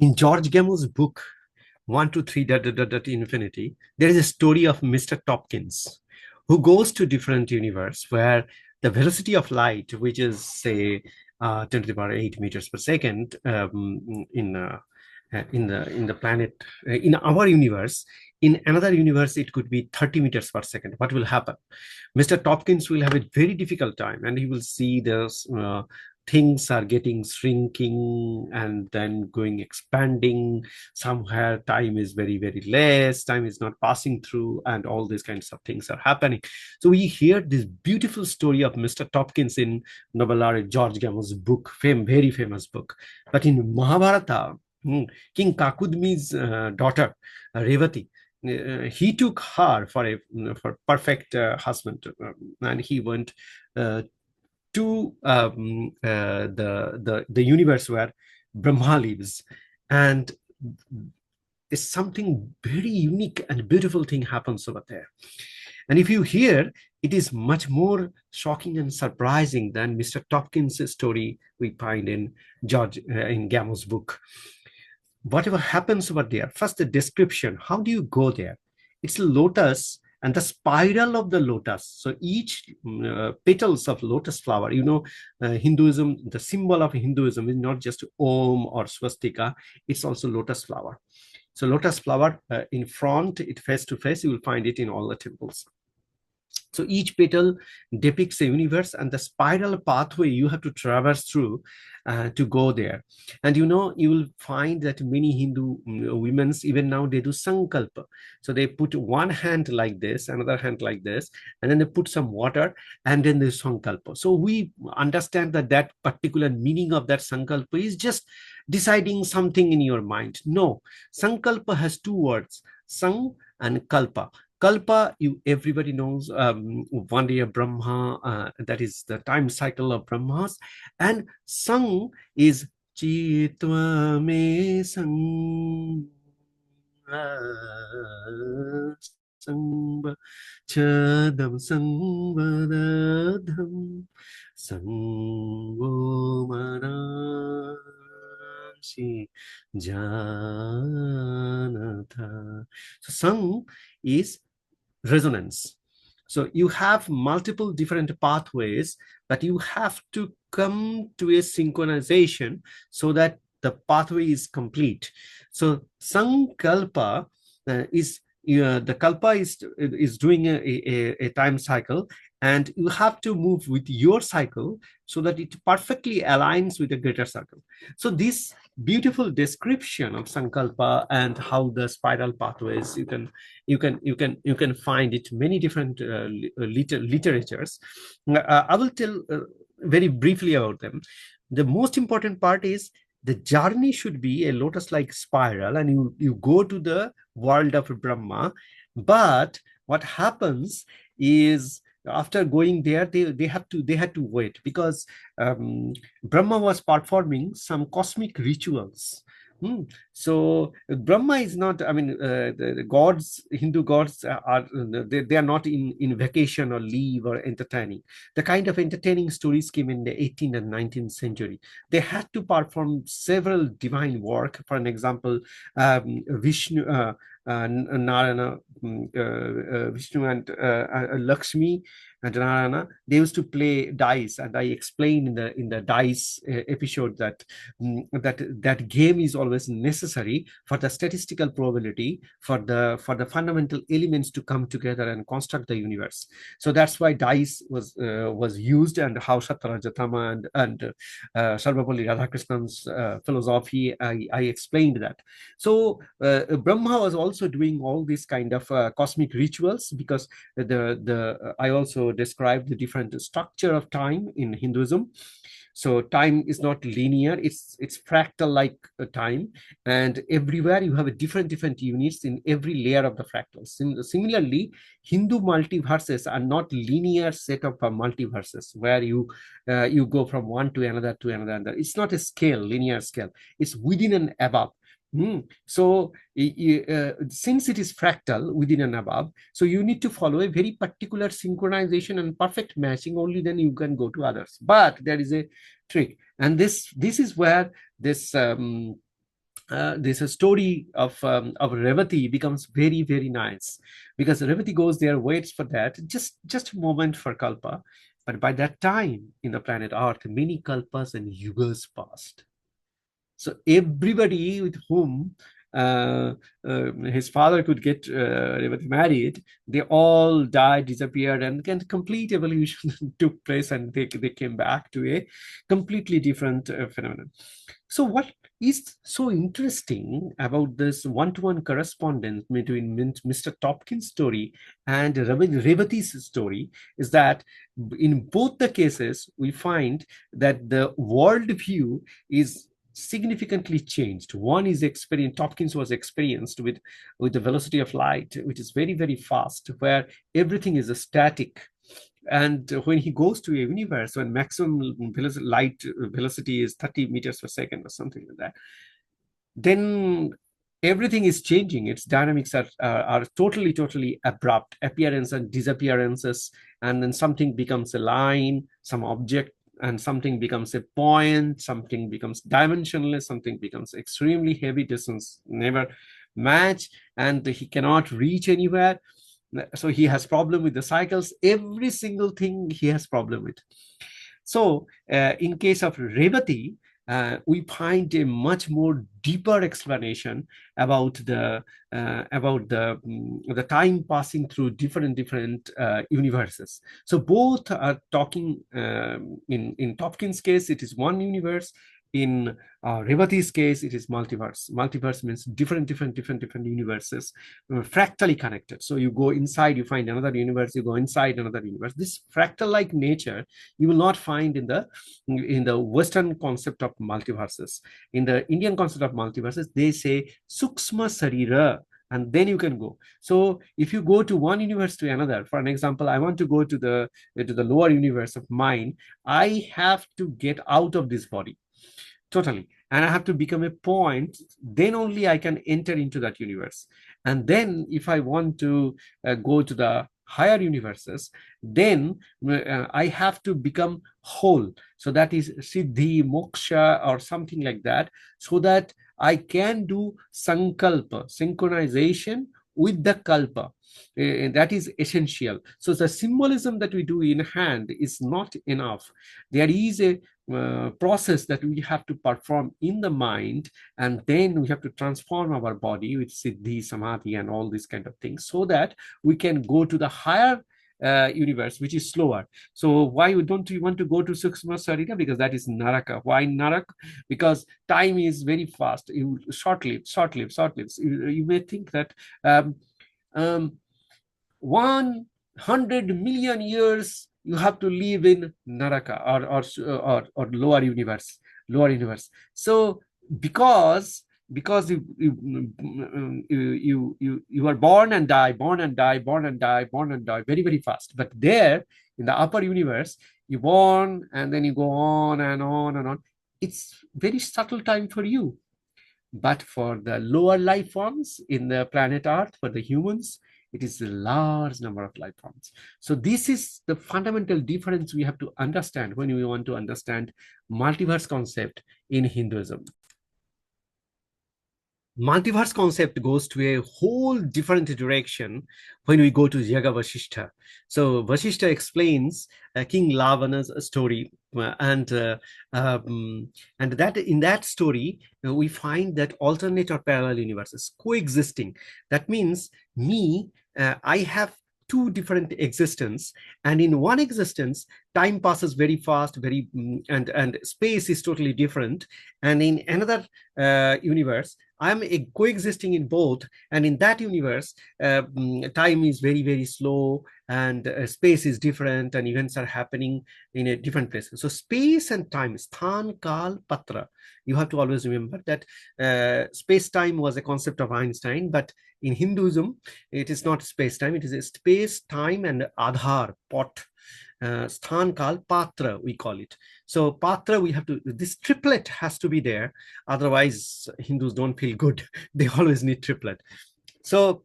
In George Gamows' book, 1 to 3 infinity, there is a story of Mr. Topkins who goes to different universe where the velocity of light, which is say 10 to the power 8 meters per second in the planet in our universe, in another universe it could be 30 meters per second. What will happen? Mr. Topkins will have a very difficult time, and he will see those things are getting shrinking and then going expanding. Somewhere time is very, very less, time is not passing through, and all these kinds of things are happening. So we hear this beautiful story of Mr. Topkins in Novelar George Gamows' book, very famous book. But in Mahabharata, King Kakudmi's daughter, Revati, he took her for perfect husband, and he went uh, to the universe where Brahma lives, and it's something very unique and beautiful thing happens over there. And if you hear, it is much more shocking and surprising than Mr. Topkins' story we find in George in Gamows' book. Whatever happens over there, first the description, how do you go there? It's a lotus and the spiral of the lotus. So each petals of lotus flower, Hinduism, the symbol of Hinduism is not just Om or swastika, it's also lotus flower. So lotus flower in front, it face to face, you will find it in all the temples. So each petal depicts a universe and the spiral pathway you have to traverse through to go there. And you will find that many Hindu women, even now, they do sankalpa. So they put one hand like this, another hand like this, and then they put some water, and then there's sankalpa. So we understand that that particular meaning of that sankalpa is just deciding something in your mind. No, sankalpa has two words, sang and kalpa. Kalpa, everybody knows, one day of Brahma, that is the time cycle of Brahmas, and Sang is Chitva me Sang Sangva Chadam Sangvadadham Sango Manashi Janatha. So Sang is resonance. So you have multiple different pathways, but you have to come to a synchronization so that the pathway is complete. So sankalpa is the kalpa is doing a time cycle, and you have to move with your cycle so that it perfectly aligns with a greater cycle. So this beautiful description of sankalpa and how the spiral pathways, you can find it many different literatures. I will tell very briefly about them. The most important part is the journey should be a lotus-like spiral, and you go to the world of Brahma. But what happens is, after going there, they had to wait, because Brahma was performing some cosmic rituals. So Brahma is not, I mean, the gods, Hindu gods they are not in vacation or leave or entertaining. The kind of entertaining stories came in the 18th and 19th century. They had to perform several divine work. For an example, Vishnu, Narayana, Vishnu and Lakshmi and Narayana, they used to play dice, and I explained in the dice episode that that game is always necessary for the statistical probability, for the fundamental elements to come together and construct the universe. So that's why dice was used, and how Shatrajatama and Sarvapalli Radhakrishnan's philosophy, I explained that. So Brahma was also doing all these kind of cosmic rituals, because I also described the different structure of time in Hinduism. So time is not linear, it's fractal like time, and everywhere you have a different units in every layer of the fractals. Similarly, Hindu multiverses are not linear set of multiverses where you go from one to another to another. It's not a scale, linear scale, it's within and above. So since it is fractal within and above, so you need to follow a very particular synchronization and perfect matching, only then you can go to others. But there is a trick, and this is where this this story of Revati becomes very, very nice, because Revati goes there, waits for that, just a moment for kalpa. But by that time in the planet Earth, many kalpas and yugas passed. So everybody with whom his father could get married, they all died, disappeared, and complete evolution took place, and they came back to a completely different phenomenon. So what is so interesting about this one-to-one correspondence between Mr. Topkins' story and Revati's story is that in both the cases, we find that the worldview is significantly changed. One is experienced, Topkins was experienced with the velocity of light, which is very, very fast, where everything is static. And when he goes to a universe when maximum light velocity is 30 meters per second or something like that, then everything is changing. Its dynamics are totally abrupt, appearance and disappearances, and then something becomes a line, some object, and something becomes a point, something becomes dimensionless, something becomes extremely heavy, distance never match, and he cannot reach anywhere. So he has problem with the cycles. Every single thing he has problem with. So in case of Revati, we find a much more deeper explanation about the time passing through different universes. So both are talking. In Topkins' case, it is one universe. In Revati's case, it is multiverse. Multiverse means different universes, fractally connected. So you go inside, you find another universe. You go inside another universe. This fractal-like nature you will not find in the Western concept of multiverses. In the Indian concept of multiverses, they say suksma sarira, and then you can go. So if you go to one universe to another, for an example, I want to go to the lower universe of mine, I have to get out of this body totally, and I have to become a point, then only I can enter into that universe. And then if I want to go to the higher universes, then I have to become whole. So that is siddhi, moksha, or something like that, so that I can do sankalpa, synchronization with the kalpa. That is essential. So the symbolism that we do in hand is not enough. There is a process that we have to perform in the mind, and then we have to transform our body with siddhi, samadhi, and all these kind of things, so that we can go to the higher universe, which is slower. So why don't you want to go to Suksma Sarika? Because that is Naraka. Why Naraka? Because time is very fast. Short-lived. You may think that 100 million years you have to live in Naraka or lower universe. So because you are born and die very fast. But there in the upper universe, you born and then you go on and on and on. It's very subtle time for you. But for the lower life forms in the planet Earth, for the humans, it is a large number of life forms. So this is the fundamental difference we have to understand when we want to understand multiverse concept in Hinduism. Multiverse concept goes to a whole different direction when we go to Yaga Vasishtha. So Vasishtha explains King Lavana's story, and that in that story we find that alternate or parallel universes coexisting. That means I have two different existence, and in one existence time passes very fast, and space is totally different, and in another universe I'm coexisting in both, and in that universe time is very slow, and space is different, and events are happening in a different place. So space and time, sthanakalpatra, you have to always remember that space-time was a concept of Einstein, but in Hinduism it is not space-time, it is a space-time and adhar, pot. Sthan kal patra, we call it. So patra, we have to, this triplet has to be there, otherwise Hindus don't feel good. They always need triplet. So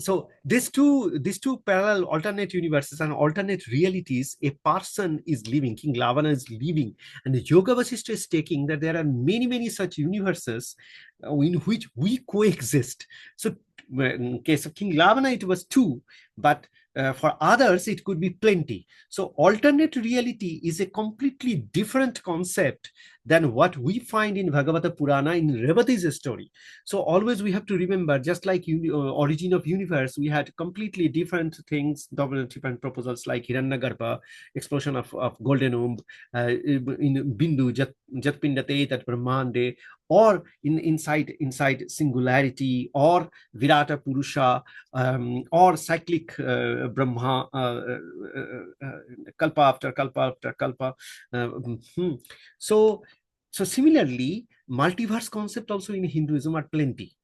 So these two parallel alternate universes and alternate realities a person is living, King Lavana is living, and the Yoga Vasishtha is taking that there are many such universes in which we coexist. So in case of King Lavana it was two, but for others it could be plenty. So alternate reality is a completely different concept than what we find in Bhagavata Purana in Revati's story. So always we have to remember, just like origin of universe, we had completely different things, different proposals like Hiranyagarbha, explosion of golden womb, in Bindu, Jatpindate, that Brahmande, or inside singularity, or Virata Purusha, or cyclic Brahma, kalpa after kalpa after kalpa. So similarly, multiverse concept also in Hinduism are plenty.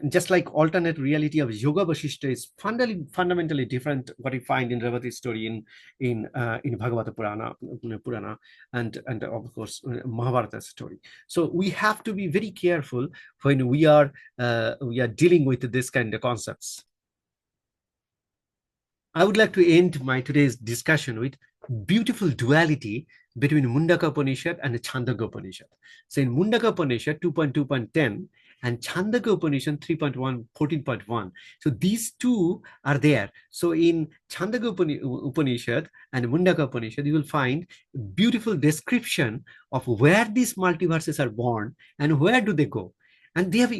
Just like alternate reality of Yoga Vasishtha is fundamentally different what you find in Revati's story in Bhagavata Purana, and of course Mahabharata story. So we have to be very careful when we are dealing with this kind of concepts. I would like to end my today's discussion with beautiful duality between Mundaka Upanishad and Chandogya Upanishad. So in Mundaka Upanishad 2.2.10 and Chandogya Upanishad 3.1, 14.1. So these two are there. So in Chandogya Upanishad and Mundaka Upanishad, you will find beautiful description of where these multiverses are born and where do they go. And they have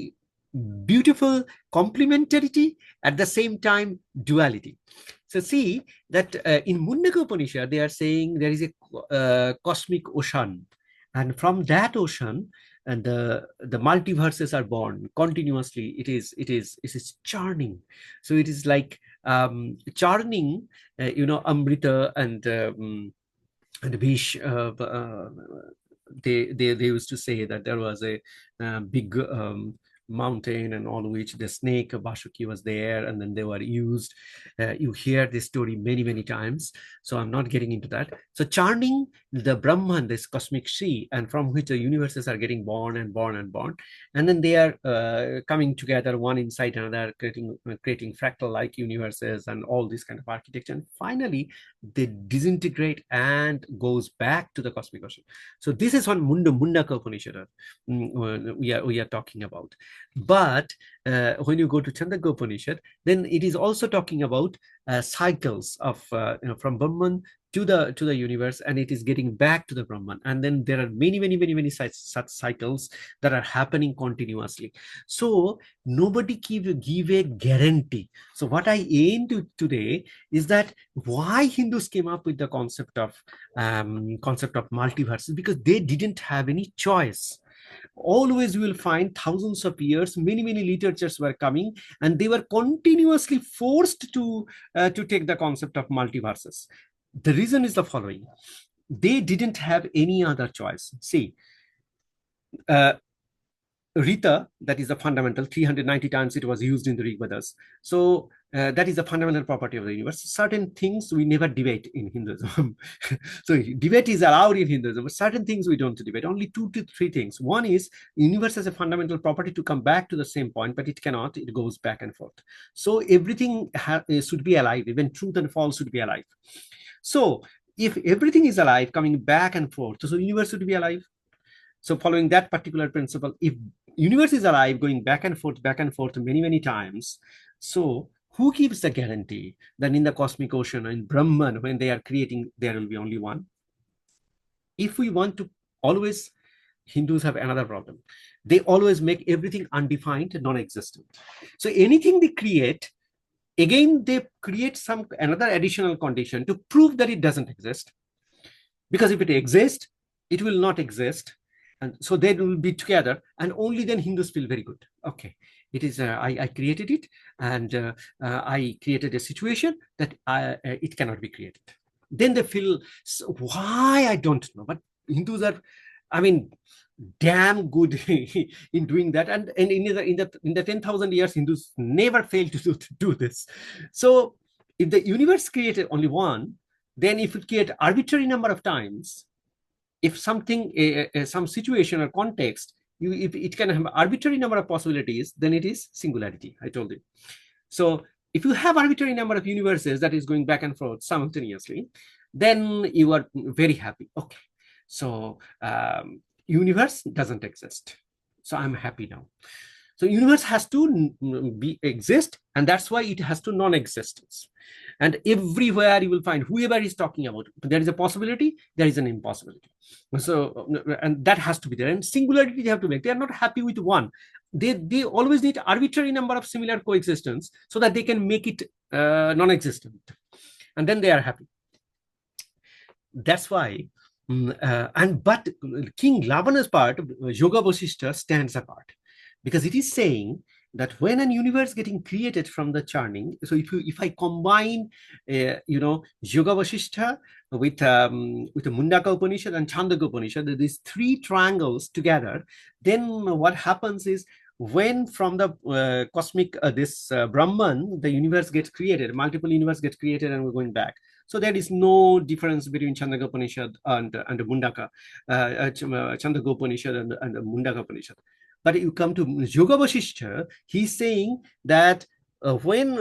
beautiful complementarity, at the same time duality. So see that in Mundaka Upanishad, they are saying there is a cosmic ocean, and from that ocean, and the multiverses are born continuously. It is churning. So it is like churning, Amrita and Vish. They used to say that there was a big mountain, and all which the snake Vasuki was there, and then they were used. You hear this story many times, so I'm not getting into that. So churning the Brahman, this cosmic sea, and from which the universes are getting born, and then they are coming together one inside another, creating fractal like universes and all this kind of architecture, and finally they disintegrate and goes back to the cosmic ocean. So this is what Mundaka Upanishad we are talking about. But when you go to Chandogya Upanishad, then it is also talking about cycles of from Brahman to the universe, and it is getting back to the Brahman, and then there are many such cycles that are happening continuously. So nobody give a guarantee. So what I aim to today is that why Hindus came up with the concept of multiverses, because they didn't have any choice. Always you will find thousands of years, many literatures were coming, and they were continuously forced to take the concept of multiverses. The reason is the following: they didn't have any other choice. See, Rita, that is the fundamental, 390 times it was used in the Rig Vedas. So that is a fundamental property of the universe. Certain things we never debate in Hinduism. So debate is allowed in Hinduism, but certain things we don't debate. Only 2 to 3 things. One is universe has a fundamental property to come back to the same point, but it cannot. It goes back and forth. So everything should be alive. Even truth and false should be alive. So if everything is alive, coming back and forth, so universe should be alive. So following that particular principle, if universe is alive, going back and forth many times, so who gives the guarantee that in the cosmic ocean, in Brahman, when they are creating, there will be only one? If we want to always, Hindus have another problem. They always make everything undefined, non-existent. So anything they create, again, they create another additional condition to prove that it doesn't exist. Because if it exists, it will not exist. And so they will be together, and only then Hindus feel very good. Okay, it is I created it, and I created a situation that it cannot be created. Then they feel, why, I don't know, but Hindus are, I mean, damn good in doing that, and in the 10,000 years, Hindus never fail to do this. So if the universe created only one, then if it create arbitrary number of times, if something, some situation or context, if it can have arbitrary number of possibilities, then it is singularity. I told you. So If you have arbitrary number of universes that is going back and forth simultaneously, then you are very happy. Okay, so universe doesn't exist, so I'm happy now. So universe has to exist, and that's why it has to non-existence. And everywhere you will find whoever is talking about it, there is a possibility, there is an impossibility. So, and that has to be there. And singularity they have to make. They are not happy with one. They always need arbitrary number of similar coexistence so that they can make it non-existent, and then they are happy. That's why. But King Lavana's part, Yoga Vasishtha, stands apart, because it is saying that when an universe getting created from the churning, so if I combine Yoga Vasishtha with the Mundaka Upanishad and Chandogya Upanishad, these three triangles together, then what happens is, when from the cosmic Brahman, the universe gets created, multiple universe gets created, and we're going back. So there is no difference between Chandogya Upanishad and the Mundaka, Chandogya Upanishad and the Mundaka Upanishad. But you come to Yoga Vasishtha, he's saying that when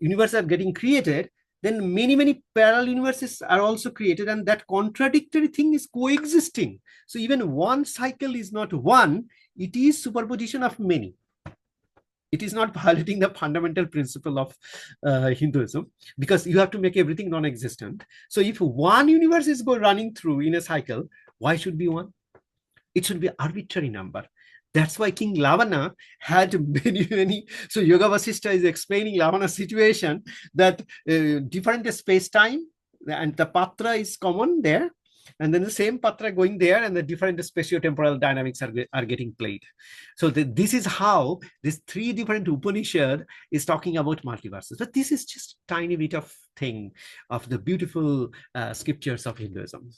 universes are getting created, then many parallel universes are also created, and that contradictory thing is coexisting. So even one cycle is not one, it is superposition of many. It is not violating the fundamental principle of Hinduism, because you have to make everything non-existent. So if one universe is running through in a cycle, why should be one? It should be arbitrary number. That's why King Lavana had many. So Yoga Vasishtha is explaining Lavana's situation, that different space-time, and the patra is common there, and then the same patra going there, and the different spatiotemporal dynamics are getting played. So this is how this three different Upanishad is talking about multiverses. But this is just a tiny bit of thing of the beautiful scriptures of Hinduism.